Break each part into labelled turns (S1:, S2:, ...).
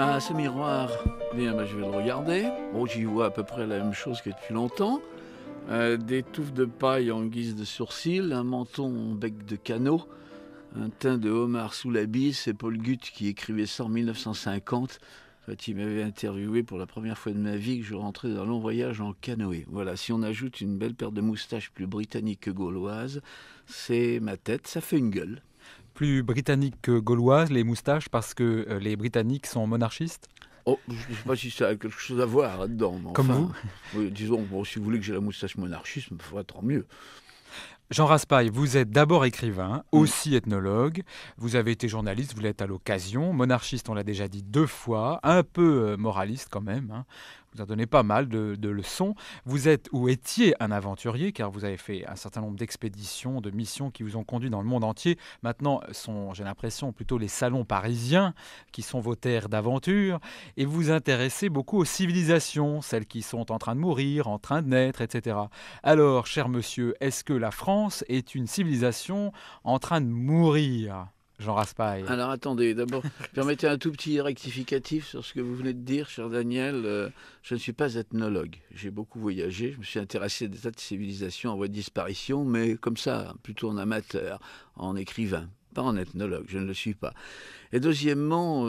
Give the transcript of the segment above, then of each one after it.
S1: Ah, ce miroir, bien, je vais le regarder. Bon, j'y vois à peu près la même chose que depuis longtemps. Des touffes de paille en guise de sourcils, un menton en bec de canot, un teint de homard sous la bise. C'est Paul Guth qui écrivait ça en 1950, quand il m'avait interviewé pour la première fois de ma vie, que je rentrais d'un long voyage en canoë. Voilà, si on ajoute une belle paire de moustaches plus britanniques que gauloises, c'est ma tête, ça fait une gueule.
S2: Plus britannique que gauloise, les moustaches, parce que les Britanniques sont monarchistes,
S1: Oh, je ne sais pas si ça a quelque chose à voir là-dedans, mais
S2: comme vous.
S1: enfin, oui, disons, bon, si vous voulez que j'ai la moustache monarchiste, il faudra tant mieux.
S2: Jean Raspail, vous êtes d'abord écrivain,
S1: Hmm.
S2: aussi ethnologue. Vous avez été journaliste, vous l'êtes à l'occasion. Monarchiste, on l'a déjà dit 2 fois. Un peu moraliste quand même, hein. Vous en donnez pas mal de leçons. Vous êtes ou étiez un aventurier, car vous avez fait un certain nombre d'expéditions, de missions qui vous ont conduit dans le monde entier. Maintenant, sont, j'ai l'impression, plutôt les salons parisiens qui sont vos terres d'aventure. Et vous vous intéressez beaucoup aux civilisations, celles qui sont en train de mourir, en train de naître, etc. Alors, cher monsieur, est-ce que la France est une civilisation en train de mourir, Jean Raspail?
S1: Alors attendez, d'abord, permettez un tout petit rectificatif sur ce que vous venez de dire, cher Daniel. Je ne suis pas ethnologue. J'ai beaucoup voyagé, je me suis intéressé à des tas de civilisations en voie de disparition, mais comme ça, plutôt en amateur, en écrivain, pas en ethnologue, je ne le suis pas. Et deuxièmement,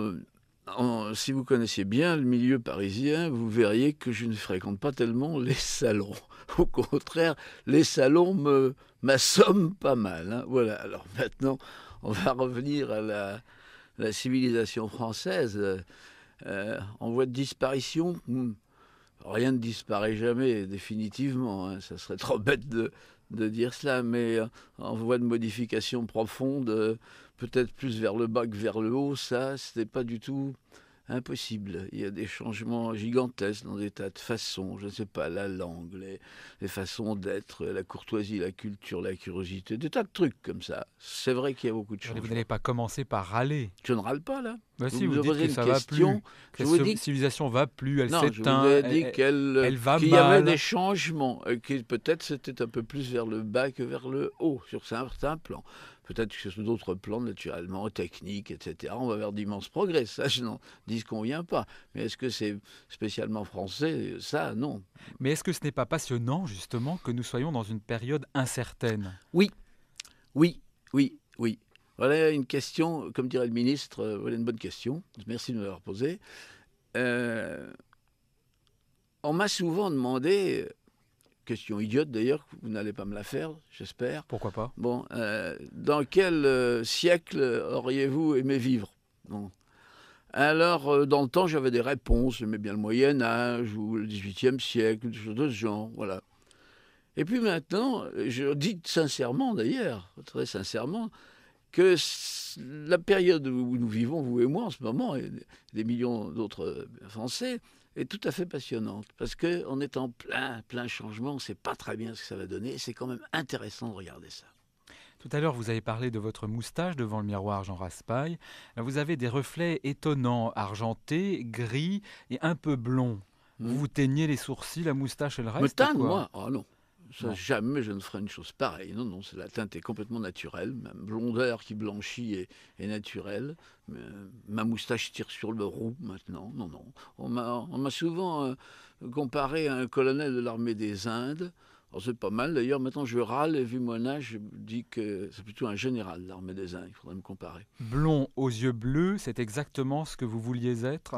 S1: si vous connaissiez bien le milieu parisien, vous verriez que je ne fréquente pas tellement les salons. Au contraire, les salons m'assomment pas mal, hein. Voilà, alors maintenant, on va revenir à la civilisation française. En voie de disparition, rien ne disparaît jamais, définitivement, hein. Ça serait trop bête de dire cela, mais en voie de modification profonde, peut-être plus vers le bas que vers le haut, ça, c'était pas du tout impossible. Il y a des changements gigantesques dans des tas de façons, je ne sais pas, la langue, les façons d'être, la courtoisie, la culture, la curiosité, des tas de trucs comme ça. C'est vrai qu'il y a beaucoup de
S2: Vous
S1: changements.
S2: n'allez pas commencer par râler.
S1: Je ne râle pas là.
S2: Bah
S1: Vous
S2: si, vous
S1: me
S2: dites
S1: posez
S2: que
S1: une
S2: ça va plus,
S1: question,
S2: que
S1: je vous
S2: la
S1: dis
S2: civilisation va plus, elle
S1: non, je vous
S2: s'éteint,
S1: ai dit
S2: elle va
S1: qu'il y avait des
S2: mal.
S1: changements, que peut-être c'était un peu plus vers le bas que vers le haut, sur certains plans. Peut-être que sur d'autres plans, naturellement, techniques, etc., on va vers d'immenses progrès. Ça, je n'en disconviens pas. Mais est-ce que c'est spécialement français? Ça, non.
S2: Mais est-ce que ce n'est pas passionnant, justement, que nous soyons dans une période incertaine?
S1: Oui, oui, oui, oui. Voilà une question, comme dirait le ministre, voilà une bonne question. Merci de me l'avoir posée. Euh, on m'a souvent demandé, question idiote d'ailleurs, vous n'allez pas me la faire, j'espère.
S2: Pourquoi pas?
S1: Bon, dans quel siècle auriez-vous aimé vivre? Bon. Alors, dans le temps, j'avais des réponses. J'aimais bien le Moyen Âge ou le XVIIIe siècle, des choses de ce genre, voilà. Et puis maintenant, je dis sincèrement d'ailleurs, très sincèrement, que la période où nous vivons, vous et moi en ce moment, et des millions d'autres Français, est tout à fait passionnante. Parce qu'on est en plein changement, on ne sait pas très bien ce que ça va donner, et c'est quand même intéressant de regarder ça.
S2: Tout à l'heure, vous avez parlé de votre moustache devant le miroir, Jean Raspail. Vous avez des reflets étonnants, argentés, gris et un peu blonds. Vous
S1: Hmm.
S2: vous teignez les sourcils, la moustache et le
S1: Me
S2: reste ou
S1: teindre,
S2: quoi?
S1: moi? Ah non. Ça,
S2: Non.
S1: jamais je ne ferai une chose pareille. Non, non, la teinte est complètement naturelle. Ma blondeur qui blanchit est naturelle. Ma moustache tire sur le roux maintenant. Non, non. On m'a souvent comparé à un colonel de l'armée des Indes. Alors c'est pas mal d'ailleurs. Maintenant je râle et vu mon âge, je me dis que c'est plutôt un général de l'armée des Indes. Il faudrait me comparer.
S2: Blond aux yeux bleus, c'est exactement ce que vous vouliez être?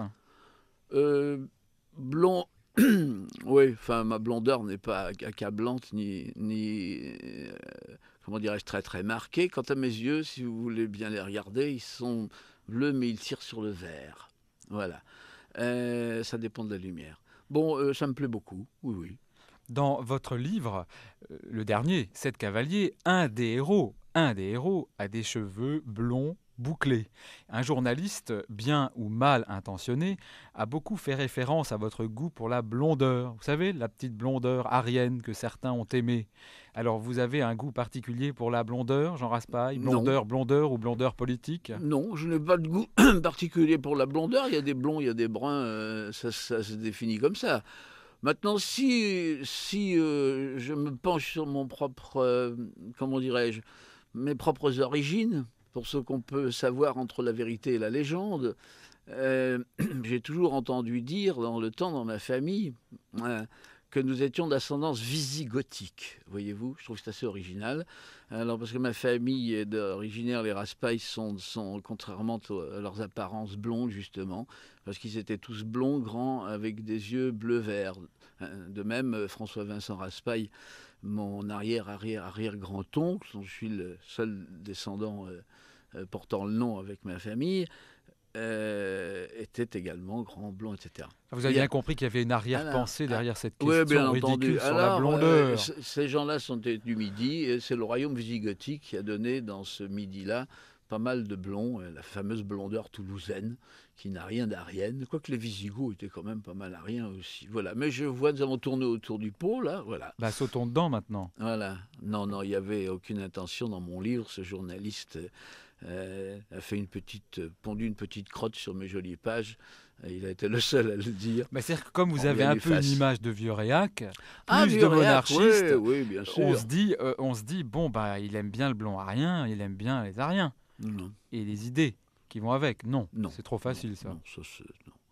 S1: Euh, blond. Oui, enfin, ma blondeur n'est pas accablante ni comment dirais-je, très très marquée. Quant à mes yeux, si vous voulez bien les regarder, ils sont bleus, mais ils tirent sur le vert. Voilà. Ça dépend de la lumière. Bon, ça me plaît beaucoup, oui, oui.
S2: Dans votre livre, le dernier, Sept cavaliers, un des héros a des cheveux blonds bouclés. Un journaliste, bien ou mal intentionné, a beaucoup fait référence à votre goût pour la blondeur. Vous savez, la petite blondeur arienne que certains ont aimée. Alors, vous avez un goût particulier pour la blondeur, Jean Raspail?
S1: Non,
S2: Blondeur ou blondeur politique?
S1: non, je n'ai pas de goût particulier pour la blondeur. Il y a des blonds, il y a des bruns, ça se définit comme ça. Maintenant, si je me penche sur mon propre, comment dirais-je, mes propres origines, pour ce qu'on peut savoir entre la vérité et la légende. J'ai toujours entendu dire dans le temps, dans ma famille, que nous étions d'ascendance visigothique, voyez-vous. Je trouve que c'est assez original. Alors, parce que ma famille est originaire, les Raspail sont, contrairement à leurs apparences, blondes, justement, parce qu'ils étaient tous blonds, grands, avec des yeux bleu-vert. De même, François-Vincent Raspail, mon arrière-grand-oncle, dont je suis le seul descendant portant le nom avec ma famille, était également grand, blond, etc.
S2: Vous avez bien compris qu'il y avait une arrière-pensée derrière cette question ridicule sur
S1: la
S2: blondeur.
S1: Ces gens-là sont du Midi, et c'est le royaume visigothique qui a donné dans ce Midi-là pas mal de blonds, la fameuse blondeur toulousaine, qui n'a rien d'arienne, quoique les Visigoths étaient quand même pas mal ariens aussi. Voilà. Mais je vois, nous avons tourné autour du pot, là, voilà.
S2: Bah, sautons dedans maintenant.
S1: Voilà. Non, il n'y avait aucune intention dans mon livre, ce journaliste a fait pondu une petite crotte sur mes jolies pages. Il a été le seul à le dire.
S2: Mais c'est-à-dire que comme vous avez un peu une image de vieux réac, plus
S1: vieux
S2: de monarchiste,
S1: oui, bien sûr.
S2: On se dit, bon, bah, il aime bien le blond arien, il aime bien les ariens.
S1: Non.
S2: Et les idées qui vont avec. Non, c'est trop facile, ça.
S1: Non.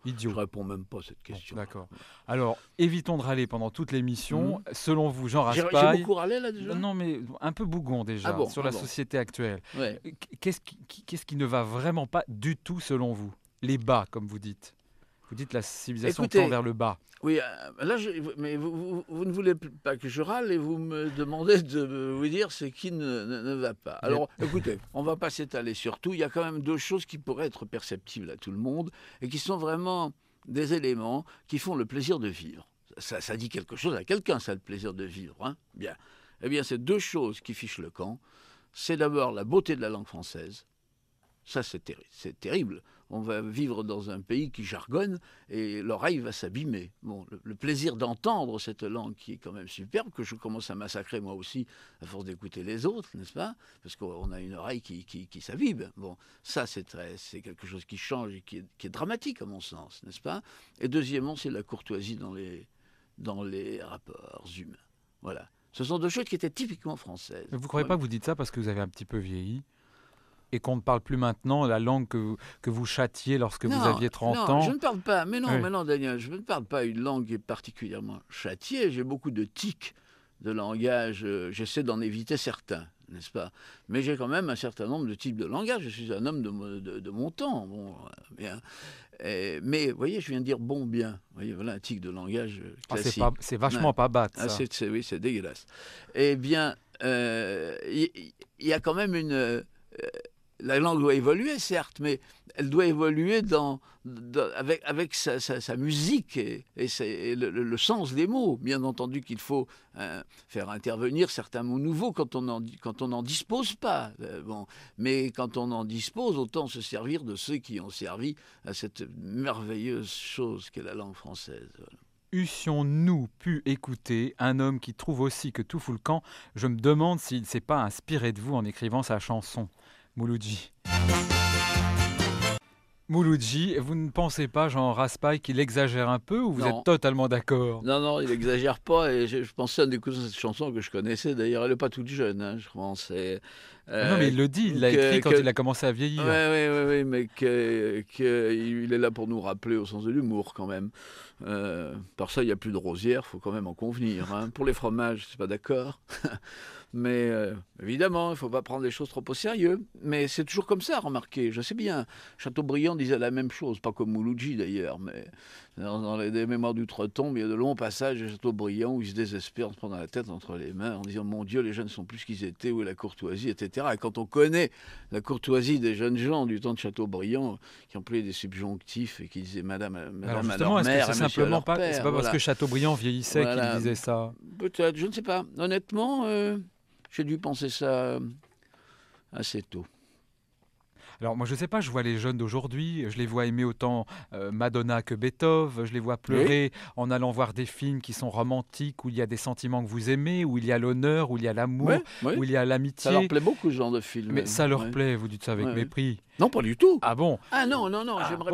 S2: Idiot.
S1: Je ne réponds même pas à cette question.
S2: Bon, d'accord. Alors, évitons de râler pendant toute l'émission. Selon vous, Jean Raspail...
S1: J'ai beaucoup râlé, là, déjà ?
S2: Non, mais un peu bougon, déjà, sur la société actuelle.
S1: Ouais.
S2: Qu'est-ce qui ne va vraiment pas du tout, selon vous ? Les bas, comme vous dites. Vous dites la civilisation tend vers le bas.
S1: Oui, là, mais vous ne voulez pas que je râle et vous me demandez de vous dire ce qui ne va pas. Alors, écoutez, on ne va pas s'étaler sur tout. Il y a quand même deux choses qui pourraient être perceptibles à tout le monde et qui sont vraiment des éléments qui font le plaisir de vivre. Ça dit quelque chose à quelqu'un, ça, le plaisir de vivre. Hein. Bien. Eh bien, c'est deux choses qui fichent le camp. C'est d'abord la beauté de la langue française. Ça, c'est terrible. On va vivre dans un pays qui jargonne et l'oreille va s'abîmer. Bon, le plaisir d'entendre cette langue qui est quand même superbe, que je commence à massacrer moi aussi à force d'écouter les autres, n'est-ce pas ? Parce qu'on a une oreille qui s'abîme. Bon, ça, c'est quelque chose qui change et qui est dramatique à mon sens, n'est-ce pas ? Et deuxièmement, c'est la courtoisie dans les rapports humains. Voilà. Ce sont deux choses qui étaient typiquement françaises.
S2: Mais vous ne croyez pas que vous dites ça parce que vous avez un petit peu vieilli ? Et qu'on ne parle plus maintenant la langue que vous châtiez lorsque vous aviez 30 ans.
S1: Non, je ne parle pas. Mais non, Daniel, je ne parle pas une langue qui est particulièrement châtiée. J'ai beaucoup de tics de langage. J'essaie d'en éviter certains, n'est-ce pas ? Mais j'ai quand même un certain nombre de types de langage. Je suis un homme de mon temps. Bon, bien. Mais, vous voyez, je viens de dire bon, bien. Vous voyez, voilà un tic de langage classique.
S2: C'est vachement pas bête, ça.
S1: Oui, c'est dégueulasse. Eh bien, il y a quand même la langue doit évoluer, certes, mais elle doit évoluer avec sa musique et le sens des mots. Bien entendu qu'il faut faire intervenir certains mots nouveaux quand on n'en dispose pas. Mais quand on en dispose, autant se servir de ceux qui ont servi à cette merveilleuse chose qu'est la langue française. Voilà.
S2: Eussions-nous pu écouter un homme qui trouve aussi que tout fout le camp ? Je me demande s'il ne s'est pas inspiré de vous en écrivant sa chanson. Mouloudji. Mouloudji, vous ne pensez pas, Jean Raspail, qu'il exagère un peu ou vous êtes totalement d'accord ?
S1: Non, il n'exagère pas. Et je pensais à découvrir cette chanson que je connaissais. D'ailleurs, elle n'est pas toute jeune, hein, je pense.
S2: Non, mais il le dit, il l'a écrit quand il a commencé à vieillir.
S1: Oui, mais qu'il est là pour nous rappeler au sens de l'humour, quand même. Par ça, il n'y a plus de rosière, il faut quand même en convenir. Hein. Pour les fromages, je ne suis pas d'accord. Mais évidemment, il ne faut pas prendre les choses trop au sérieux. Mais c'est toujours comme ça, remarquez. Je sais bien. Chateaubriand disait la même chose, pas comme Mouloudji d'ailleurs, mais dans les mémoires d'outre-tombe, il y a de longs passages de Chateaubriand où il se désespère en se prenant la tête entre les mains, en disant « Mon Dieu, les jeunes ne sont plus ce qu'ils étaient, où est la courtoisie, etc. » Et quand on connaît la courtoisie des jeunes gens du temps de Chateaubriand, qui employaient des subjonctifs et qui disaient « Madame à leur mère,
S2: est-ce que c'est simplement pas, c'est pas parce que Chateaubriand vieillissait qu'il disait ça ?
S1: Peut-être, je ne sais pas. Honnêtement, j'ai dû penser ça assez tôt.
S2: Alors moi je ne sais pas, je vois les jeunes d'aujourd'hui, je les vois aimer autant Madonna que Beethoven, je les vois pleurer en allant voir des films qui sont romantiques, où il y a des sentiments que vous aimez, où il y a l'honneur, où il y a l'amour, où il y a l'amitié.
S1: Ça leur plaît beaucoup ce genre de film.
S2: Mais ça leur plaît, vous dites ça avec mépris.
S1: Non, pas du tout.
S2: Ah bon ?
S1: Ah non, j'aimerais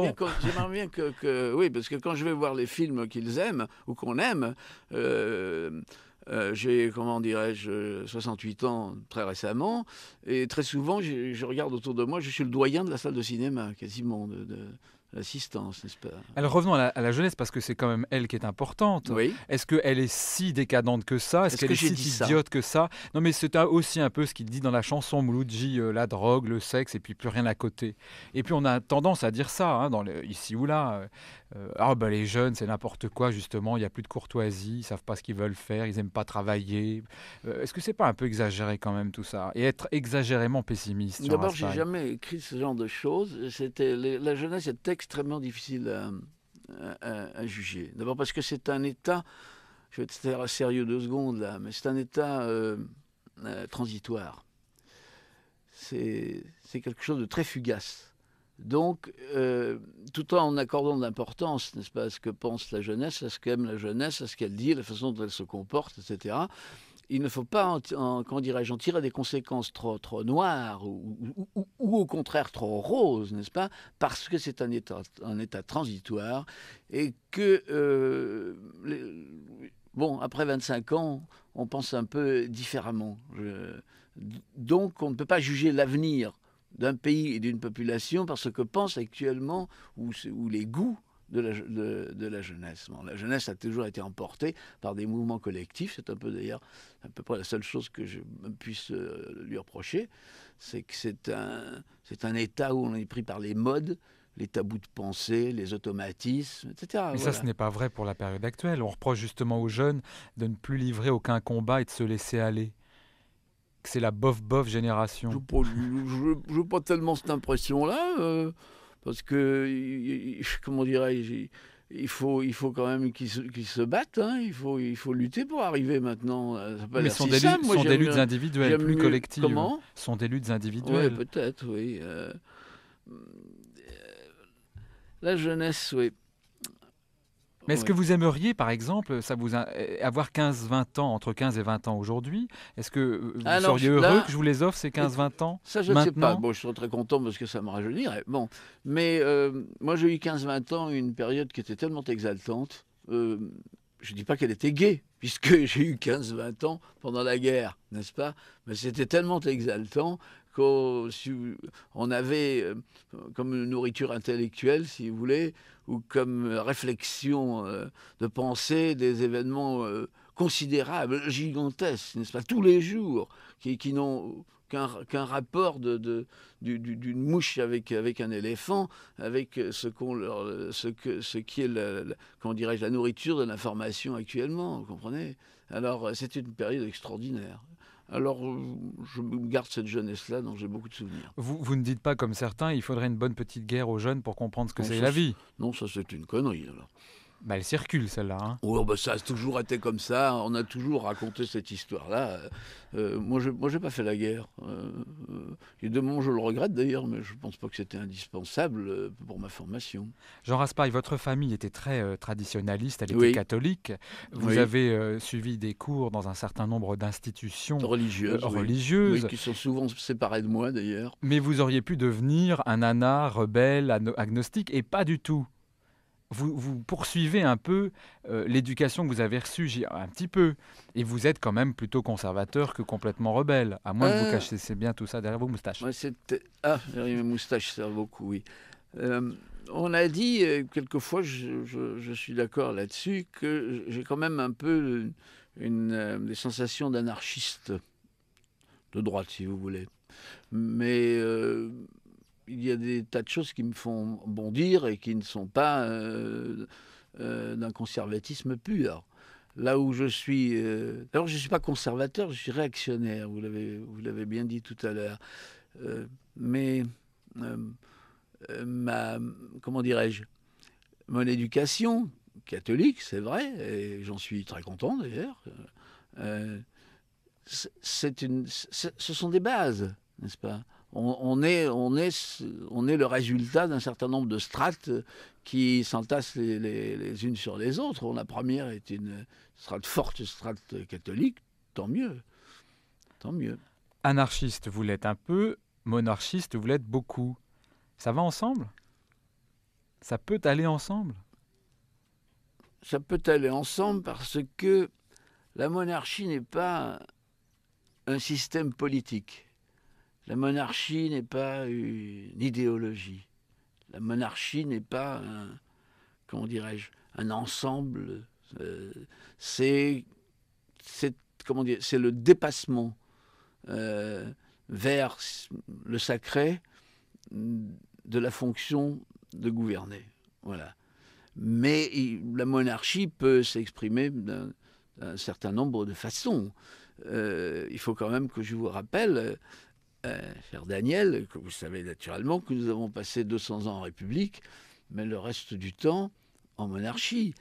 S1: bien que... Oui, parce que quand je vais voir les films qu'ils aiment ou qu'on aime... J'ai, comment dirais-je, 68 ans très récemment, et très souvent, je regarde autour de moi, je suis le doyen de la salle de cinéma, quasiment, de l'assistance, n'est-ce pas?
S2: Alors revenons à la jeunesse parce que c'est quand même elle qui est importante.
S1: Oui.
S2: Est-ce qu'elle est si décadente que ça? Est-ce
S1: Est-ce
S2: qu'elle
S1: que
S2: est
S1: j'ai
S2: si
S1: dit ça?
S2: idiote que ça? Non mais c'est aussi un peu ce qu'il dit dans la chanson Mouloudji, la drogue, le sexe et puis plus rien à côté. Et puis on a tendance à dire ça hein, ici ou là. Ah bah les jeunes c'est n'importe quoi justement, il n'y a plus de courtoisie, ils savent pas ce qu'ils veulent faire, ils aiment pas travailler. Est-ce que c'est pas un peu exagéré quand même tout ça? Et être exagérément pessimiste, Jean
S1: D'abord, j'ai
S2: Raspail.
S1: jamais écrit ce genre de choses. La jeunesse est extrêmement difficile à juger. D'abord parce que c'est un état, je vais être sérieux 2 secondes là, mais c'est un état transitoire. C'est quelque chose de très fugace. Donc, tout en accordant de l'importance, n'est-ce pas, à ce que pense la jeunesse, à ce qu'aime la jeunesse, à ce qu'elle dit, à la façon dont elle se comporte, etc., il ne faut pas, comment dirais-je, en tirer des conséquences trop noires ou au contraire trop roses, n'est-ce pas? Parce que c'est un état transitoire et que, bon, après 25 ans, on pense un peu différemment. Donc, on ne peut pas juger l'avenir d'un pays et d'une population par ce que pense actuellement ou les goûts de la jeunesse. Bon, la jeunesse a toujours été emportée par des mouvements collectifs. C'est un peu d'ailleurs à peu près la seule chose que je puisse lui reprocher, c'est que c'est un état où on est pris par les modes, les tabous de pensée, les automatismes, etc.
S2: Mais ça, ce
S1: Voilà.
S2: n'est pas vrai pour la période actuelle. On reproche justement aux jeunes de ne plus livrer aucun combat et de se laisser aller. Que c'est la bof-bof
S1: Je
S2: génération.
S1: n'ai pas tellement cette impression-là, parce que, comment dirais-je, il faut quand même qu'ils se battent, hein, il faut lutter pour arriver maintenant. Ça n'a pas
S2: Mais
S1: l'air
S2: ce sont
S1: si simple. Moi,
S2: sont des luttes individuelles,
S1: j'aime
S2: plus
S1: mieux.
S2: collectives.
S1: Comment?
S2: Ce sont des luttes
S1: Oui,
S2: individuelles.
S1: peut-être, oui. La jeunesse, oui.
S2: Mais est-ce que
S1: Oui.
S2: vous aimeriez, par exemple, avoir 15-20 ans, entre 15 et 20 ans aujourd'hui? Est-ce que vous
S1: Alors
S2: seriez heureux que
S1: là,
S2: je vous les offre, ces
S1: et
S2: 15-20 ans,
S1: ça, je ne sais pas.
S2: maintenant?
S1: Bon, je serais très content parce que ça me rajeunirait. Bon, mais moi, j'ai eu 15-20 ans, une période qui était tellement exaltante. Je ne dis pas qu'elle était gaie, puisque j'ai eu 15-20 ans pendant la guerre, n'est-ce pas? Mais c'était tellement exaltant qu'on avait comme nourriture intellectuelle, si vous voulez, ou comme réflexion de pensée des événements considérables, gigantesques, n'est-ce pas? Tous les jours, qui n'ont qu'un rapport d'une mouche avec un éléphant, avec ce qui est comment dirais-je, la nourriture de l'information actuellement, vous comprenez? Alors, c'est une période extraordinaire. Alors, je me garde cette jeunesse-là dont j'ai beaucoup de souvenirs.
S2: Vous ne dites pas comme certains, il faudrait une bonne petite guerre aux jeunes pour comprendre ce que
S1: Non,
S2: c'est la vie.
S1: non, ça c'est une connerie. Alors.
S2: Bah, elle circule, celle-là, hein.
S1: Oh, bah, ça a toujours été comme ça. On a toujours raconté cette histoire-là. Moi, j'ai pas fait la guerre. Et de mon, je le regrette d'ailleurs, mais je pense pas que c'était indispensable pour ma formation.
S2: Jean Raspail, votre famille était très traditionnaliste, elle était
S1: Oui,
S2: catholique. Vous
S1: oui,
S2: avez suivi des cours dans un certain nombre d'institutions
S1: religieuse, oui. Oui,
S2: religieuses,
S1: qui sont souvent séparés de moi d'ailleurs.
S2: mais vous auriez pu devenir un nana rebelle, agnostique, et pas du tout. Vous poursuivez un peu l'éducation que vous avez reçue, un petit peu, et vous êtes quand même plutôt conservateur que complètement rebelle, à moins que vous
S1: Euh,
S2: cachiez bien tout ça derrière vos moustaches.
S1: ouais, ah, mes moustaches servent beaucoup, oui. Euh, on a dit, quelquefois, je suis d'accord là-dessus, que j'ai quand même un peu des sensations d'anarchiste de droite, si vous voulez. Mais il y a des tas de choses qui me font bondir et qui ne sont pas d'un conservatisme pur. Là où je suis... D'abord, je ne suis pas conservateur, je suis réactionnaire, vous l'avez bien dit tout à l'heure. Mais euh, comment dirais-je, mon éducation catholique, c'est vrai, et j'en suis très content d'ailleurs, euh, ce sont des bases, n'est-ce pas? On est le résultat d'un certain nombre de strates qui s'entassent les unes sur les autres. La première est une forte strate catholique, tant mieux, tant mieux.
S2: Anarchiste, vous l'êtes un peu, monarchiste, vous l'êtes beaucoup. Ça va ensemble? Ça peut aller ensemble?
S1: Ça peut aller ensemble parce que La monarchie n'est pas un système politique. La monarchie n'est pas une idéologie. La monarchie n'est pas comment dirais-je, un ensemble. C'est le dépassement vers le sacré de la fonction de gouverner. Voilà. Mais la monarchie peut s'exprimer d'un certain nombre de façons. Il faut quand même que je vous rappelle, cher Daniel, que vous savez naturellement que nous avons passé 200 ans en République, mais le reste du temps en monarchie,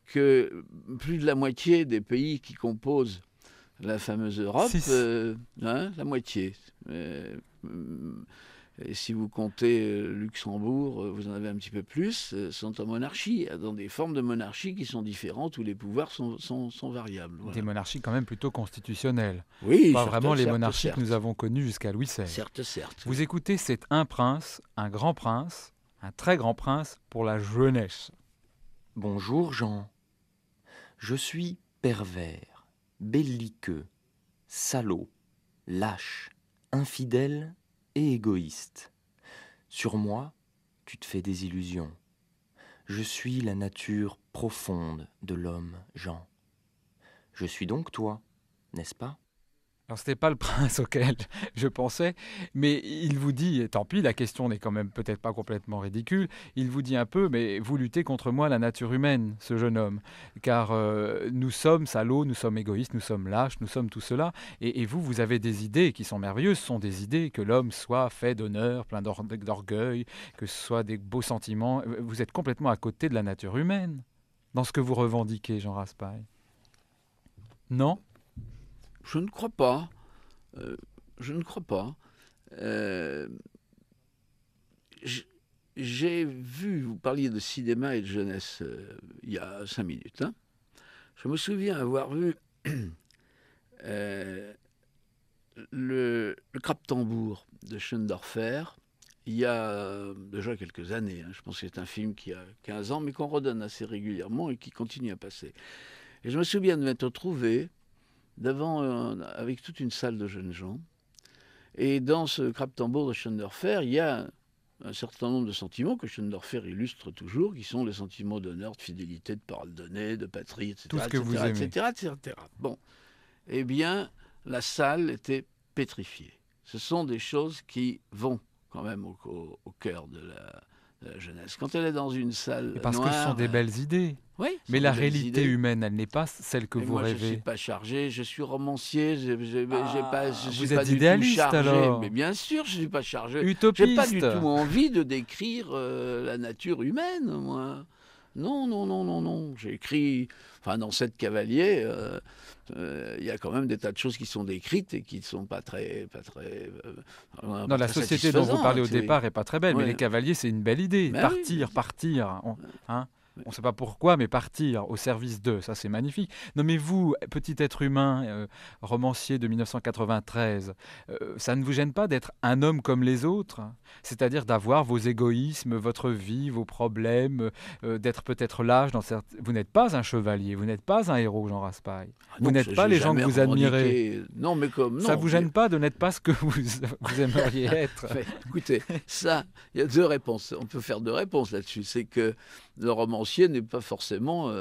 S1: que plus de la moitié des pays qui composent la fameuse Europe, la moitié. Et si vous comptez Luxembourg, vous en avez un petit peu plus, sont en monarchie, dans des formes de monarchie qui sont différentes, où les pouvoirs sont variables. Voilà.
S2: Des monarchies quand même plutôt constitutionnelles.
S1: Oui,
S2: pas
S1: certes,
S2: vraiment les
S1: certes,
S2: monarchies
S1: certes.
S2: que nous avons connues jusqu'à Louis XVI.
S1: Certes, certes.
S2: Vous écoutez, c'est un prince, un grand prince, un très grand prince pour la jeunesse.
S3: Bonjour Jean. Je suis pervers, belliqueux, salaud, lâche, infidèle et égoïste. Sur moi, tu te fais des illusions. Je suis la nature profonde de l'homme, Jean. Je suis donc toi, n'est-ce pas ?
S2: Alors, ce n'était pas le prince auquel je pensais, mais il vous dit, et tant pis, la question n'est quand même peut-être pas complètement ridicule, il vous dit un peu, mais vous luttez contre moi, la nature humaine, ce jeune homme, car nous sommes salauds, nous sommes égoïstes, nous sommes lâches, nous sommes tout cela, et vous, vous avez des idées qui sont merveilleuses, ce sont des idées que l'homme soit fait d'honneur, plein d'orgueil, que ce soit des beaux sentiments, vous êtes complètement à côté de la nature humaine, dans ce que vous revendiquez, Jean Raspail. Non ?
S1: Je ne crois pas. Je ne crois pas. J'ai vu, vous parliez de cinéma et de jeunesse il y a 5 minutes. Hein. Je me souviens avoir vu le Crabe-Tambour de Schoendorfer il y a déjà quelques années. Hein. Je pense que c'est un film qui a 15 ans, mais qu'on redonne assez régulièrement et qui continue à passer. Et je me souviens de m'être trouvé avec toute une salle de jeunes gens. Et dans ce Crabe-Tambour de Schoendorfer, il y a un certain nombre de sentiments que Schoendorfer illustre toujours, qui sont les sentiments d'honneur, de fidélité, de parole donnée, de patrie, etc.
S2: Tout ce que vous aimez.
S1: Etc. Bon. Eh bien, la salle était pétrifiée. Ce sont des choses qui vont quand même au cœur de la jeunesse. Quand elle est dans une salle
S2: parce
S1: noire,
S2: que ce sont des belles idées.
S1: Oui,
S2: mais la réalité humaine, elle n'est pas celle que vous
S1: moi,
S2: rêvez.
S1: Je ne suis pas chargé, je suis romancier, je suis
S2: vous
S1: pas
S2: êtes
S1: du
S2: idéaliste
S1: tout chargé.
S2: alors.
S1: Mais bien sûr, je ne suis pas chargé.
S2: Utopiste.
S1: Je n'ai pas du tout envie de décrire la nature humaine, moi. Non. J'ai écrit, dans 7 cavaliers, il y a quand même des tas de choses qui sont décrites et qui ne sont pas très
S2: non, la société dont vous parlez au départ n'est pas très belle, mais les cavaliers, c'est une belle idée.
S1: Mais
S2: partir. On ne sait pas pourquoi, mais partir au service d'eux, ça c'est magnifique. Non mais vous, petit être humain, romancier de 1993, ça ne vous gêne pas d'être un homme comme les autres ? C'est-à-dire d'avoir vos égoïsmes, votre vie, vos problèmes, d'être peut-être lâche dans certains... Vous n'êtes pas un chevalier, vous n'êtes pas un héros, Jean Raspail. Vous n'êtes pas les gens que vous admirez.
S1: Non, mais comme...
S2: Ça ne vous gêne pas de n'être pas ce que vous aimeriez être.
S1: Mais, écoutez, ça, il y a 2 réponses. On peut faire 2 réponses là-dessus. C'est que le romancier n'est pas forcément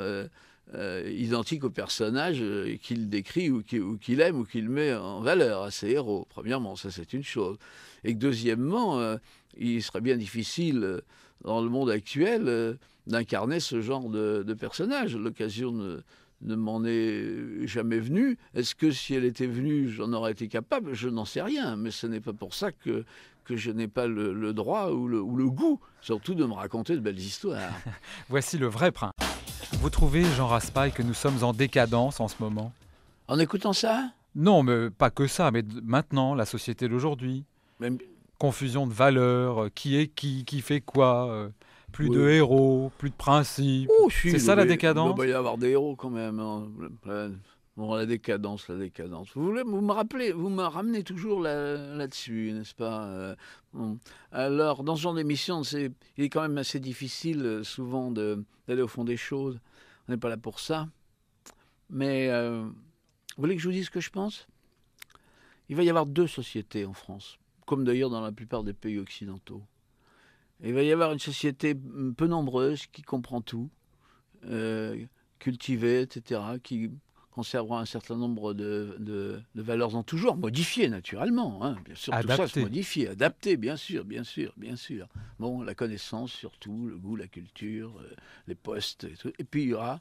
S1: identique au personnage qu'il décrit ou qu'il aime ou qu'il met en valeur à ses héros. Premièrement, ça c'est une chose. Et que deuxièmement, il serait bien difficile dans le monde actuel d'incarner ce genre de personnage. L'occasion ne m'en est jamais venue. Est-ce que si elle était venue, j'en aurais été capable ? Je n'en sais rien. Mais ce n'est pas pour ça que je n'ai pas le droit ou le goût, surtout de me raconter de belles histoires.
S2: Voici le vrai prince. Vous trouvez, Jean Raspail, que nous sommes en décadence en ce moment ?
S1: En écoutant ça ?
S2: Non, mais pas que ça, mais maintenant, la société d'aujourd'hui.
S1: Même...
S2: Confusion de valeurs, qui est qui fait quoi, plus de héros, plus de principes. C'est ça la décadence ?
S1: Il va y avoir des héros quand même. Hein. Bon, la décadence. Vous me ramenez toujours là-dessus, n'est-ce pas ? Bon. Alors, dans ce genre d'émission, il est quand même assez difficile souvent d'aller au fond des choses. On n'est pas là pour ça. Mais Vous voulez que je vous dise ce que je pense? Il va y avoir 2 sociétés en France, comme d'ailleurs dans la plupart des pays occidentaux. Il va y avoir une société peu nombreuse qui comprend tout, euh, cultivée, etc., qui conservera un certain nombre de valeurs en tout genre, modifiées naturellement, hein. Bien sûr, tout ça se
S2: Adapté.
S1: modifie, adapté, bien sûr, bien sûr, bien sûr. Bon, la connaissance surtout, le goût, la culture, les postes, et tout. Et puis il y aura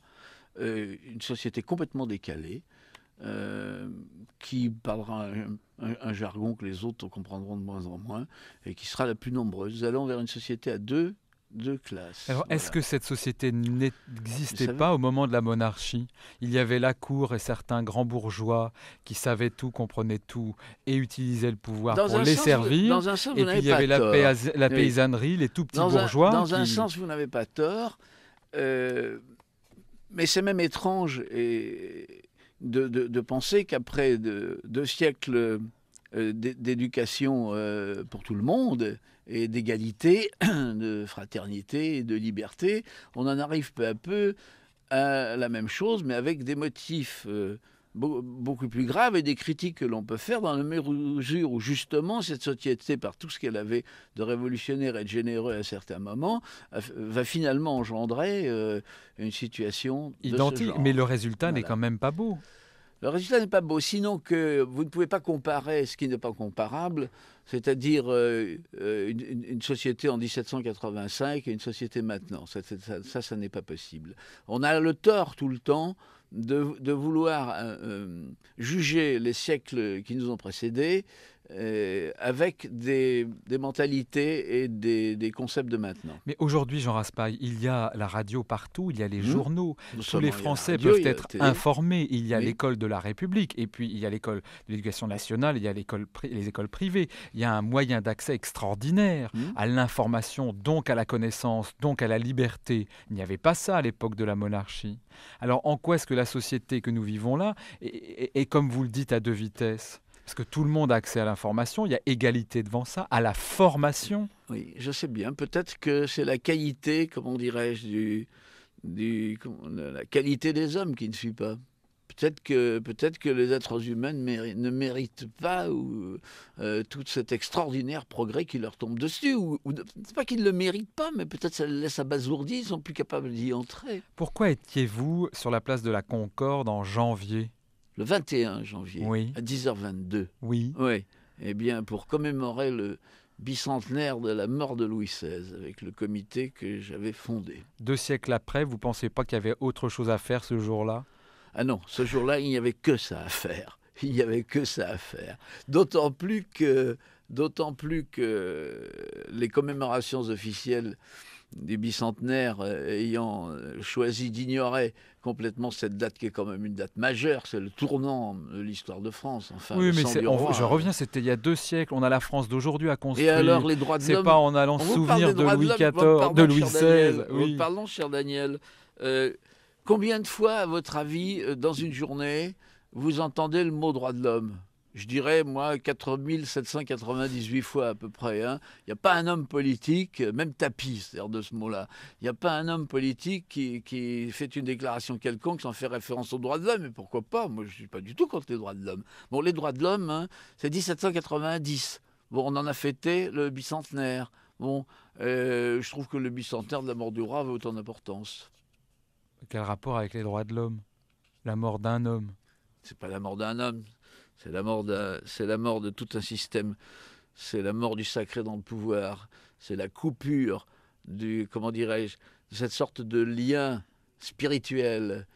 S1: une société complètement décalée, qui parlera un jargon que les autres comprendront de moins en moins, et qui sera la plus nombreuse. Nous allons vers une société à deux classes.
S2: Alors, est-ce
S1: Voilà.
S2: que cette société
S1: Vous
S2: n'existait
S1: savez,
S2: pas au moment de la monarchie? Il y avait la cour et certains grands bourgeois qui savaient tout, comprenaient tout et utilisaient le pouvoir pour les servir.
S1: dans un sens, vous
S2: Et puis
S1: n'avez
S2: il y
S1: pas
S2: avait
S1: tort.
S2: la
S1: Oui.
S2: paysannerie, les tout petits bourgeois
S1: Dans un
S2: qui...
S1: sens, vous n'avez pas tort. Mais c'est même étrange de penser qu'après 2 siècles d'éducation pour tout le monde et d'égalité, de fraternité et de liberté, on en arrive peu à peu à la même chose, mais avec des motifs beaucoup plus graves et des critiques que l'on peut faire dans la mesure où justement cette société, par tout ce qu'elle avait de révolutionnaire et de généreux à certains moments, va finalement engendrer une situation de ce
S2: identiques,
S1: genre.
S2: mais le résultat n'est
S1: Voilà.
S2: quand même pas beau.
S1: Le résultat n'est pas beau, sinon que vous ne pouvez pas comparer ce qui n'est pas comparable, c'est-à-dire une société en 1785 et une société maintenant. Ça n'est pas possible. On a le tort tout le temps de vouloir juger les siècles qui nous ont précédés avec des mentalités et des concepts de maintenant.
S2: Mais aujourd'hui, Jean Raspail, il y a la radio partout, il y a les journaux. Tous les Français
S1: radio,
S2: peuvent
S1: il y a la
S2: être
S1: télé.
S2: informés. Il y a
S1: Oui.
S2: l'école de la République, et puis il y a l'école de l'éducation nationale, il y a les écoles privées. Il y a un moyen d'accès extraordinaire à l'information, donc à la connaissance, donc à la liberté. Il n'y avait pas ça à l'époque de la monarchie. Alors en quoi est-ce que la société que nous vivons là est, comme vous le dites, à 2 vitesses? Parce que tout le monde a accès à l'information, il y a égalité devant ça, à la formation.
S1: Oui, je sais bien. Peut-être que c'est la qualité, comment dirais-je, la qualité des hommes qui ne suit pas. Peut-être que les êtres humains ne méritent pas tout cet extraordinaire progrès qui leur tombe dessus. C'est pas qu'ils ne le méritent pas, mais peut-être ça les laisse abasourdis, ils sont plus capables d'y entrer.
S2: Pourquoi étiez-vous sur la place de la Concorde en janvier?
S1: Le 21 janvier,
S2: Oui.
S1: à 10h22.
S2: Oui.
S1: Oui. Eh bien, pour commémorer le bicentenaire de la mort de Louis XVI, avec le comité que j'avais fondé.
S2: 2 siècles après, vous ne pensez pas qu'il y avait autre chose à faire ce jour-là?
S1: Ah non, ce jour-là, il n'y avait que ça à faire. Il n'y avait que ça à faire. D'autant plus que les commémorations officielles du bicentenaire ayant choisi d'ignorer complètement cette date qui est quand même une date majeure, c'est le tournant de l'histoire de France. Enfin,
S2: Oui,
S1: le
S2: mais
S1: sang du roi.
S2: je reviens, c'était il y a 2 siècles. On a la France d'aujourd'hui à
S1: Et
S2: construire.
S1: alors, les droits de
S2: C'est
S1: l'homme.
S2: pas en allant se
S1: On vous parle
S2: souvenir
S1: des
S2: de
S1: droits
S2: Louis
S1: l'homme.
S2: XIV, de Louis
S1: Cher Daniel.
S2: XVI. Oui.
S1: Pardon, cher Daniel. Combien de fois, à votre avis, dans une journée, vous entendez le mot droit de l'homme? Je dirais, moi, 4798 fois à peu près. Hein. Il n'y a pas un homme politique, même tapis, c'est-à-dire de ce mot-là, il n'y a pas un homme politique qui fait une déclaration quelconque sans faire référence aux droits de l'homme. Mais pourquoi pas? Moi, je ne suis pas du tout contre les droits de l'homme. Bon, les droits de l'homme, hein, c'est 1790. Bon, on en a fêté le bicentenaire. Bon, je trouve que le bicentenaire de la mort du roi avait autant d'importance.
S2: Quel rapport avec les droits de l'homme? La mort d'un homme.
S1: C'est pas la mort d'un homme. C'est la mort de tout un système. C'est la mort du sacré dans le pouvoir. C'est la coupure comment dirais-je, de cette sorte de lien spirituel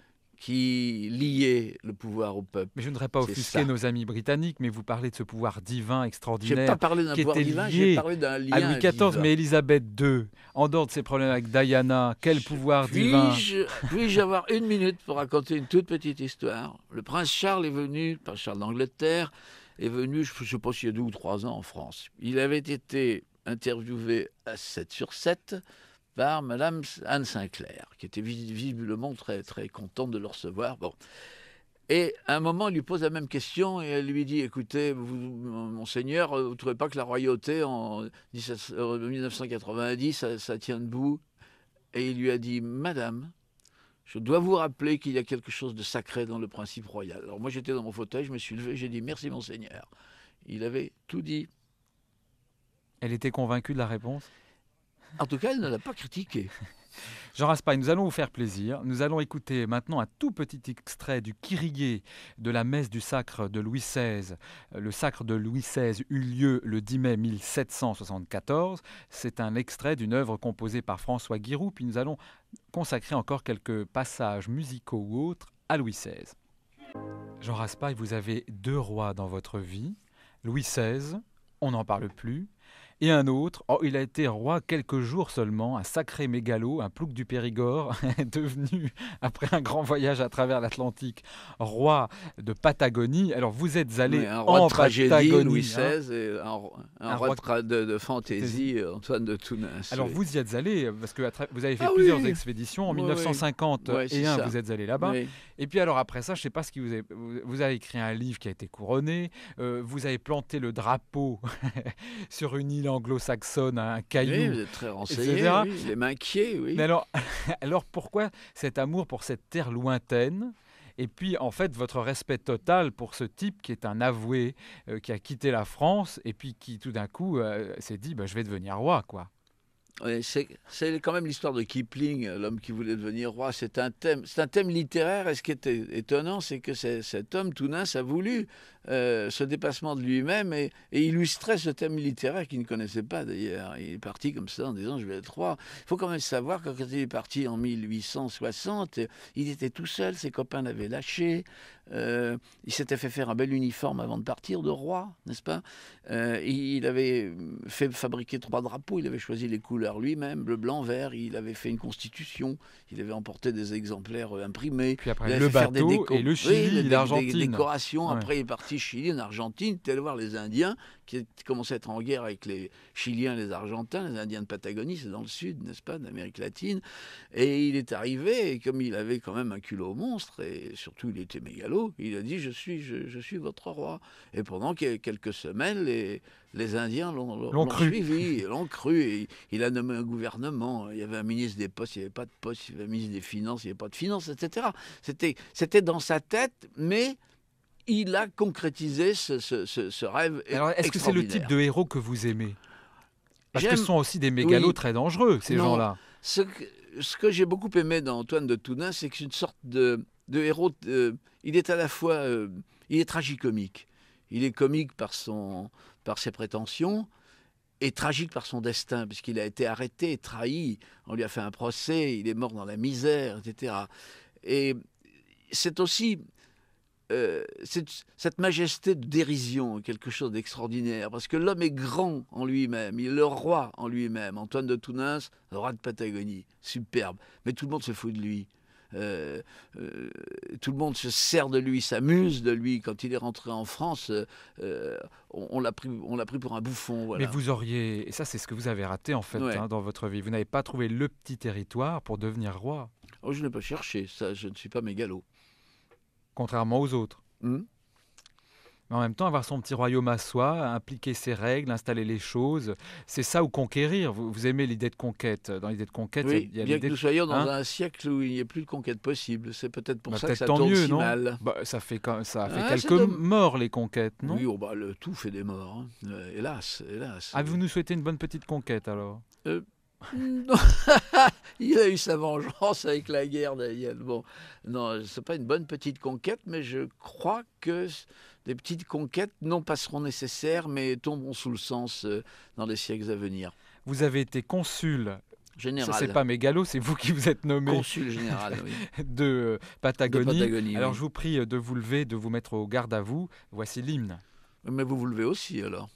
S1: qui liait le pouvoir au peuple.
S2: Mais je ne voudrais pas offusquer nos amis britanniques, mais vous parlez de ce pouvoir divin
S1: Je n'ai
S2: extraordinaire
S1: pas parlé d'un
S2: qui
S1: pouvoir
S2: était
S1: divin,
S2: lié
S1: j'ai parlé d'un lien
S2: à Louis XIV,
S1: divin.
S2: mais Élisabeth II, en dehors de ses problèmes avec Diana, quel pouvoir divin?
S1: Puis-je avoir 1 minute pour raconter une toute petite histoire? Le prince Charles est venu, le prince Charles d'Angleterre, est venu, je ne sais pas s'il y a 2 ou 3 ans en France. Il avait été interviewé à 7/7 par Madame Anne Sinclair, qui était visiblement très, très contente de le recevoir. Bon. Et à un moment, il lui pose la même question et elle lui dit, écoutez, monseigneur, vous ne trouvez pas que la royauté en 1990, ça tient debout? Et il lui a dit, Madame, Je dois vous rappeler qu'il y a quelque chose de sacré dans le principe royal. Alors moi j'étais dans mon fauteuil, je me suis levé, j'ai dit merci monseigneur. Il avait tout dit.
S2: Elle était convaincue de la réponse?
S1: En tout cas, elle ne l'a pas critiqué.
S2: Jean Raspail, nous allons vous faire plaisir. Nous allons écouter maintenant un tout petit extrait du Kyrie de la messe du sacre de Louis XVI. Le sacre de Louis XVI eut lieu le 10 mai 1774. C'est un extrait d'une œuvre composée par François Giroux. Puis nous allons consacrer encore quelques passages musicaux ou autres à Louis XVI. Jean Raspail, vous avez 2 rois dans votre vie. Louis XVI, on n'en parle plus. Et un autre, il a été roi quelques jours seulement, un sacré mégalo, un plouc du Périgord, devenu, après un grand voyage à travers l'Atlantique, roi de Patagonie. Alors vous êtes allé
S1: un roi
S2: en
S1: de tragédie,
S2: Patagonie,
S1: Louis XVI, et un roi de fantaisie, Antoine de Tounasse.
S2: Alors
S1: oui.
S2: vous y êtes allé, parce que vous avez fait
S1: Ah
S2: plusieurs
S1: oui.
S2: expéditions. En
S1: Oui,
S2: 1950
S1: oui, c'est ça.
S2: vous êtes allé là-bas.
S1: Oui.
S2: Et puis alors après ça, je ne sais pas ce qui vous avez écrit un livre qui a été couronné. Vous avez planté le drapeau sur une île anglo-saxonne, un caillou.
S1: Oui, vous êtes très renseigné,
S2: etc.
S1: oui, les mains inquiets, oui.
S2: Mais alors pourquoi cet amour pour cette terre lointaine? Et puis, en fait, votre respect total pour ce type qui est un avoué, qui a quitté la France et puis qui, tout d'un coup, s'est dit je vais devenir roi, quoi.
S1: Oui, c'est quand même l'histoire de Kipling, l'homme qui voulait devenir roi. C'est un thème littéraire. Et ce qui est étonnant, c'est que cet homme, Tounasse, a voulu ce dépassement de lui-même et illustrer ce thème littéraire qu'il ne connaissait pas d'ailleurs. Il est parti comme ça en disant « je vais être roi ». Il faut quand même savoir que quand il est parti en 1860, il était tout seul, ses copains l'avaient lâché. Il s'était fait faire un bel uniforme avant de partir de roi, n'est-ce pas? Il avait fait fabriquer 3 drapeaux, il avait choisi les couleurs lui-même, bleu, blanc, vert. Il avait fait une constitution, il avait emporté des exemplaires imprimés.
S2: Puis après,
S1: il avait
S2: le
S1: fait faire des
S2: bateau et le Chili, l'Argentine.
S1: des décorations.
S2: Ouais.
S1: Après, il est parti Chili, en Argentine, il était allé voir les Indiens qui commençaient à être en guerre avec les Chiliens et les Argentins. Les Indiens de Patagonie, c'est dans le sud, n'est-ce pas, d'Amérique latine. Et il est arrivé, et comme il avait quand même un culot monstre, et surtout il était mégalo, il a dit je suis votre roi. Et pendant quelques semaines, les Indiens l'ont suivi, l'ont cru. Et il a nommé un gouvernement. Il y avait un ministre des Postes, il n'y avait pas de poste. Il y avait un ministre des Finances, il n'y avait pas de finances, etc. C'était dans sa tête, mais il a concrétisé ce rêve.
S2: Alors, est-ce que c'est le type de héros que vous aimez? Parce que ce sont aussi des mégalos très dangereux, ces gens-là.
S1: Ce que j'ai beaucoup aimé dans Antoine de Tounasse, c'est que c'est une sorte de héros. Il est à la fois, il est tragicomique. Il est comique par ses prétentions et tragique par son destin, puisqu'il a été arrêté, trahi. On lui a fait un procès, il est mort dans la misère, etc. Et c'est aussi cette majesté de dérision, quelque chose d'extraordinaire, parce que l'homme est grand en lui-même, il est le roi en lui-même. Antoine de Tounasse, le roi de Patagonie, superbe, mais tout le monde se fout de lui. Tout le monde se sert de lui, s'amuse de lui. Quand il est rentré en France, on l'a pris pour un bouffon. Voilà.
S2: Mais vous auriez, et ça c'est ce que vous avez raté en fait dans votre vie, vous n'avez pas trouvé le petit territoire pour devenir roi.
S1: Oh, je n'ai pas cherché, ça, je ne suis pas mégalo.
S2: Contrairement aux autres. Mais en même temps, avoir son petit royaume à soi, impliquer ses règles, installer les choses, c'est ça ou conquérir. Vous aimez l'idée de conquête. Dans l'idée de conquête,
S1: oui,
S2: il y a
S1: bien que nous soyons dans un siècle où il n'y a plus de conquête possible. C'est peut-être pour ça que ça tourne si mal.
S2: Ça fait quelques morts, les conquêtes, non?
S1: Oui, le tout fait des morts. Hein. Hélas.
S2: Vous nous souhaitez une bonne petite conquête, alors?
S1: Non. Il a eu sa vengeance avec la guerre, Daniel. Bon, non, c'est pas une bonne petite conquête, mais je crois que des petites conquêtes non pas seront nécessaires, mais tomberont sous le sens dans les siècles à venir.
S2: Vous avez été consul
S1: général.
S2: Ça, c'est pas mégalo, c'est vous qui vous êtes nommé
S1: consul général
S2: de Patagonie. Alors,
S1: oui.
S2: je vous prie de vous lever, de vous mettre au garde à vous. Voici l'hymne.
S1: Mais vous vous levez aussi, alors.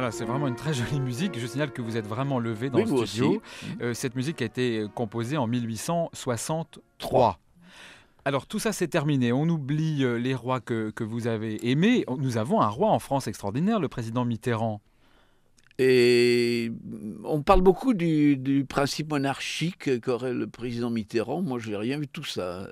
S2: Voilà, c'est vraiment une très jolie musique. Je signale que vous êtes vraiment levé dans
S1: Oui,
S2: le
S1: vous
S2: studio.
S1: aussi.
S2: Cette musique a été composée en 1863. Alors tout ça c'est terminé, on oublie les rois que vous avez aimés. Nous avons un roi en France extraordinaire, le président Mitterrand.
S1: Et on parle beaucoup du principe monarchique qu'aurait le président Mitterrand. Moi, je n'ai rien vu de tout ça.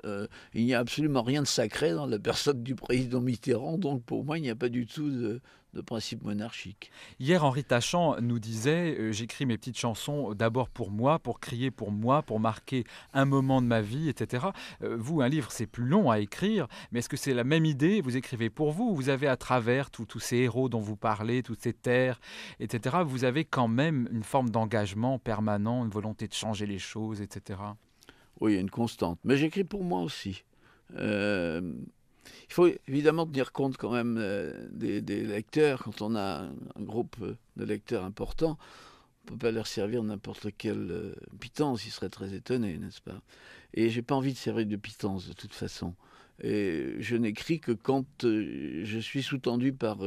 S1: Il n'y a absolument rien de sacré dans la personne du président Mitterrand. Donc, pour moi, il n'y a pas du tout de principe monarchique.
S2: Hier, Henri Tachant nous disait j'écris mes petites chansons d'abord pour moi, pour crier pour moi, pour marquer un moment de ma vie, etc. Vous, un livre, c'est plus long à écrire, mais est-ce que c'est la même idée? Vous écrivez pour vous, vous avez à travers tous ces héros dont vous parlez, toutes ces terres, etc. Vous avez quand même une forme d'engagement permanent, une volonté de changer les choses, etc.
S1: Oui, il y a une constante. Mais j'écris pour moi aussi. Il faut évidemment tenir compte quand même des lecteurs. Quand on a un groupe de lecteurs important, on ne peut pas leur servir n'importe quelle pitance. Ils seraient très étonnés, n'est-ce pas? Et j'ai pas envie de servir de pitance de toute façon. Et je n'écris que quand je suis sous-tendu par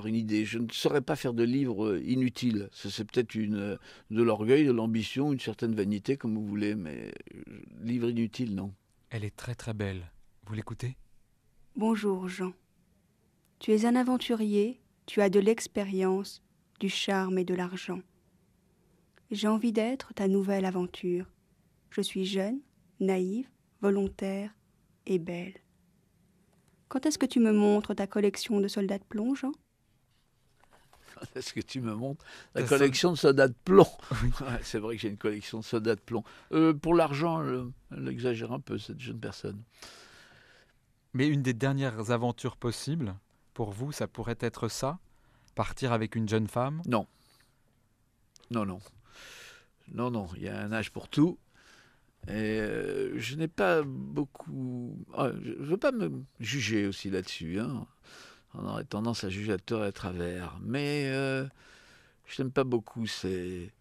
S1: une idée. Je ne saurais pas faire de livres inutiles. C'est peut-être de l'orgueil, de l'ambition, une certaine vanité, comme vous voulez, mais livre inutile, non.
S2: Elle est très très belle. Vous l'écoutez?
S4: Bonjour Jean. Tu es un aventurier, tu as de l'expérience, du charme et de l'argent. J'ai envie d'être ta nouvelle aventure. Je suis jeune, naïve, volontaire et belle. Quand est-ce que tu me montres ta collection de soldats de plomb, Jean?
S1: Est-ce que tu me montres la collection de soldats de plomb?
S2: Oui.
S1: Ouais, c'est vrai que j'ai une collection de soldats de plomb. Pour l'argent, elle exagère un peu, cette jeune personne.
S2: Mais une des dernières aventures possibles, pour vous, ça pourrait être ça? Partir avec une jeune femme?
S1: Non. Non, non. Non, non, il y a un âge pour tout. Et je n'ai pas beaucoup... je ne veux pas me juger aussi là-dessus. Hein. On aurait tendance à juger à tort et à travers. Mais je n'aime pas beaucoup ces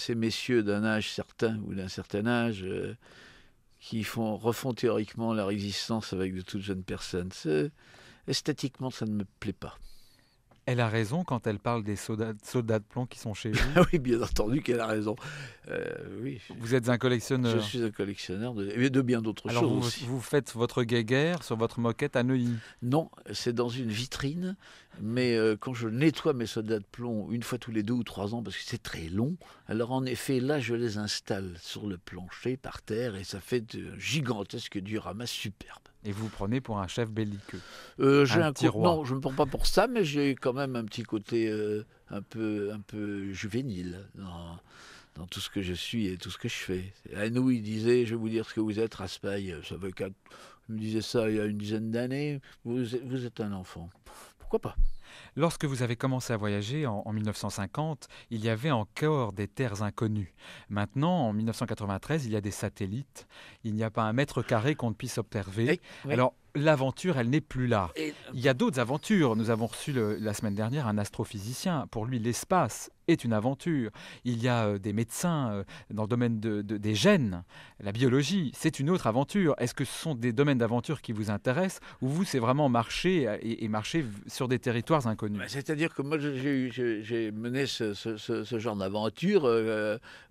S1: messieurs d'un âge certain ou d'un certain âge qui refont théoriquement leur existence avec de toutes jeunes personnes. Esthétiquement, ça ne me plaît pas.
S2: Elle a raison quand elle parle des soldats de plomb qui sont chez vous.
S1: Oui, bien entendu qu'elle a raison. Oui,
S2: Vous êtes un collectionneur.
S1: je suis un collectionneur de bien d'autres
S2: Alors
S1: choses aussi.
S2: vous faites votre guéguerre sur votre moquette à Neuilly.
S1: Non, c'est dans une vitrine, mais quand je nettoie mes soldats de plomb une fois tous les 2 ou 3 ans, parce que c'est très long, alors en effet, là, je les installe sur le plancher, par terre, et ça fait de gigantesques dioramas superbes.
S2: Et vous vous prenez pour un chef belliqueux.
S1: J'ai
S2: Un petit roi.
S1: Non, je ne me prends pas pour ça, mais j'ai quand même un petit côté un peu juvénile dans tout ce que je suis et tout ce que je fais. Anou, il disait, je vais vous dire ce que vous êtes, Raspail, ça veut qu'à... Il me disait ça il y a une dizaine d'années, vous êtes un enfant. Pourquoi pas?
S2: Lorsque vous avez commencé à voyager en 1950, il y avait encore des terres inconnues. Maintenant, en 1993, il y a des satellites. Il n'y a pas un mètre carré qu'on ne puisse observer.
S1: Oui.
S2: Alors, l'aventure, elle n'est plus là.
S1: Et,
S2: Il y a d'autres aventures. Nous avons reçu la semaine dernière un astrophysicien. Pour lui, l'espace est une aventure. Il y a des médecins dans le domaine des gènes, la biologie, c'est une autre aventure. Est-ce que ce sont des domaines d'aventure qui vous intéressent ou vous, c'est vraiment marcher et marcher sur des territoires inconnus?
S1: c'est-à-dire que moi, j'ai mené ce genre d'aventure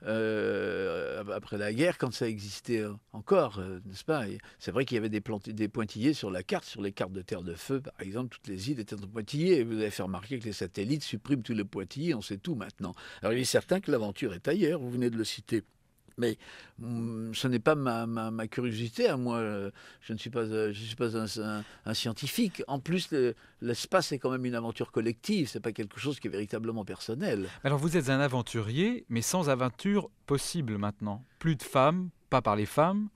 S1: après la guerre, quand ça existait encore, n'est-ce pas? Et c'est vrai qu'il y avait des pointillés sur la carte, sur les cartes de terre de feu, par exemple, toutes les îles étaient en pointillés. Et vous avez fait remarquer que les satellites suppriment tous les pointillés, on sait tout maintenant. Alors il est certain que l'aventure est ailleurs, vous venez de le citer. Mais ce n'est pas ma curiosité à moi. Je ne suis pas, un scientifique. En plus, l'espace est quand même une aventure collective. C'est pas quelque chose qui est véritablement personnel.
S2: Alors vous êtes un aventurier, mais sans aventure possible maintenant. Plus de femmes, pas par les femmes,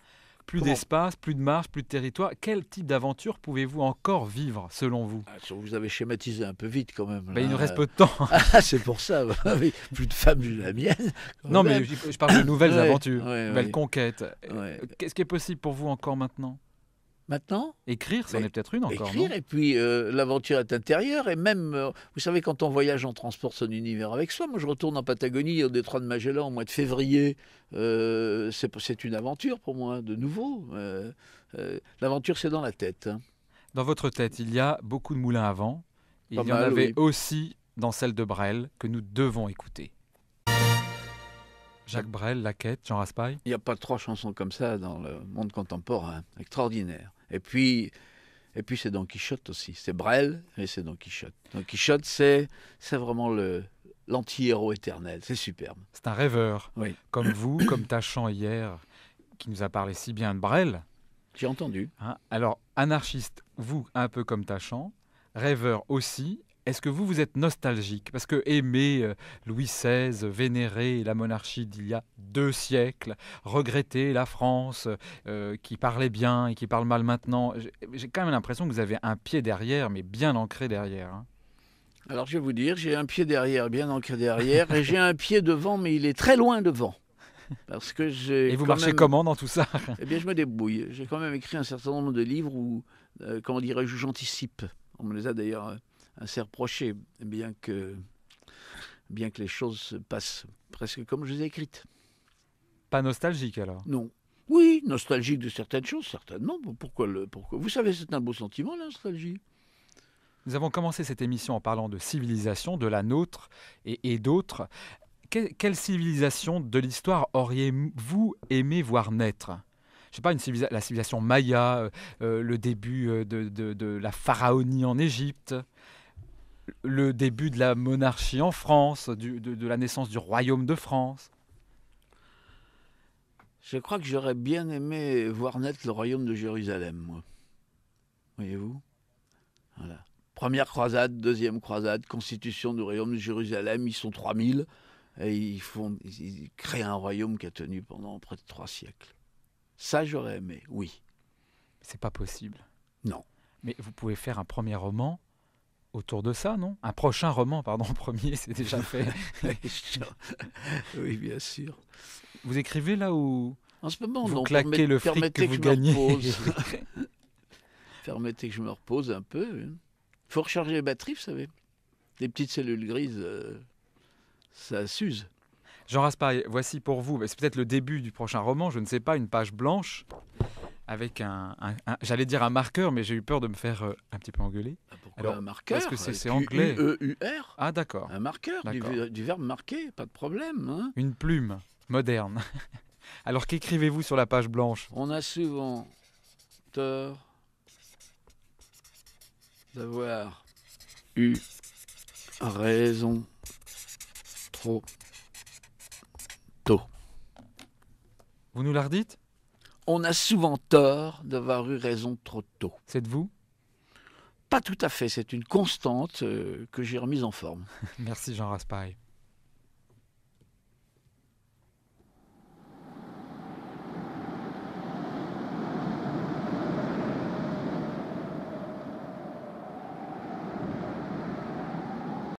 S2: plus d'espace, plus de marche, plus de territoire. Quel type d'aventure pouvez-vous encore vivre, selon vous?
S1: Vous avez schématisé un peu vite quand même.
S2: Il nous reste peu de temps.
S1: C'est pour ça. Oui. Plus de femmes, j'ai la mienne.
S2: Non, mais je parle de nouvelles aventures,
S1: ouais,
S2: nouvelles conquêtes.
S1: Ouais.
S2: Qu'est-ce qui est possible pour vous encore maintenant?
S1: Maintenant,
S2: Écrire, c'en est peut-être une encore,
S1: écrire,
S2: non?
S1: et puis l'aventure est intérieure, et même, vous savez, quand on voyage, on transporte son univers avec soi. Moi, je retourne en Patagonie, au détroit de Magellan, au mois de février. C'est une aventure pour moi, de nouveau. L'aventure, c'est dans la tête. Hein.
S2: Dans votre tête, il y a beaucoup de moulins à vent. Il
S1: Pas
S2: y en
S1: mal,
S2: avait
S1: oui.
S2: aussi dans celle de Brel que nous devons écouter. Jacques Brel, La Quête, Jean Raspail.
S1: Il n'y a pas 3 chansons comme ça dans le monde contemporain. Extraordinaire. Et puis c'est Don Quichotte aussi. C'est Brel, mais c'est Don Quichotte. Don Quichotte, c'est vraiment l'anti-héros éternel. C'est superbe.
S2: C'est un rêveur,
S1: Oui.
S2: comme vous, comme Tachant hier, qui nous a parlé si bien de Brel.
S1: J'ai entendu.
S2: Hein. Alors, anarchiste, vous, un peu comme Tachant, rêveur aussi. Est-ce que vous êtes nostalgique? Parce que aimer Louis XVI, vénérer la monarchie d'il y a 2 siècles, regretter la France qui parlait bien et qui parle mal maintenant, j'ai quand même l'impression que vous avez un pied derrière, mais bien ancré derrière. Hein.
S1: Alors, je vais vous dire, j'ai un pied derrière, bien ancré derrière, et j'ai un pied devant, mais il est très loin devant. Parce que j'ai
S2: Et vous
S1: quand
S2: marchez
S1: même...
S2: comment dans tout ça?
S1: Eh bien, je me débrouille. J'ai quand même écrit un certain nombre de livres où, comment dirais-je, j'anticipe. On me les a d'ailleurs assez reprochés, bien que les choses se passent presque comme je les ai écrites.
S2: Pas nostalgique alors?
S1: Non. Oui, nostalgique de certaines choses, certainement. Pourquoi Vous savez, c'est un beau sentiment, la nostalgie.
S2: Nous avons commencé cette émission en parlant de civilisation, de la nôtre et d'autres. Quelle civilisation de l'histoire auriez-vous aimé voir naître? Je sais pas, la civilisation Maya, le début de la pharaonie en Égypte, le début de la monarchie en France, de la naissance du royaume de France.
S1: Je crois que j'aurais bien aimé voir naître le royaume de Jérusalem, moi. Voyez-vous? Voilà. Première croisade, deuxième croisade, constitution du royaume de Jérusalem, ils sont 3000, et ils créent un royaume qui a tenu pendant près de 3 siècles. Ça, j'aurais aimé, oui.
S2: C'est pas possible.
S1: Non.
S2: Mais vous pouvez faire un premier roman autour de ça, non? Un prochain roman, pardon, premier, c'est déjà fait.
S1: Oui, bien sûr.
S2: Vous écrivez là où
S1: En ce moment,
S2: vous
S1: non.
S2: claquez le fric que vous gagnez?
S1: Permettez que je me repose un peu. Il faut recharger les batteries, vous savez. Les petites cellules grises, ça s'use.
S2: Jean Raspail, voici pour vous, c'est peut-être le début du prochain roman, je ne sais pas, une page blanche avec j'allais dire un marqueur, mais j'ai eu peur de me faire un petit peu engueuler.
S1: Pourquoi
S2: alors,
S1: un marqueur?
S2: Parce que c'est anglais.
S1: Q-U-E-U-R.
S2: Ah d'accord.
S1: Un marqueur, du verbe marquer, pas de problème. Hein.
S2: Une plume moderne. Alors qu'écrivez-vous sur la page blanche?
S1: On a souvent tort d'avoir eu raison trop tôt.
S2: Vous nous la redites?
S1: On a souvent tort d'avoir eu raison trop tôt.
S2: C'est de vous?
S1: Pas tout à fait, c'est une constante que j'ai remise en forme.
S2: Merci Jean Raspail.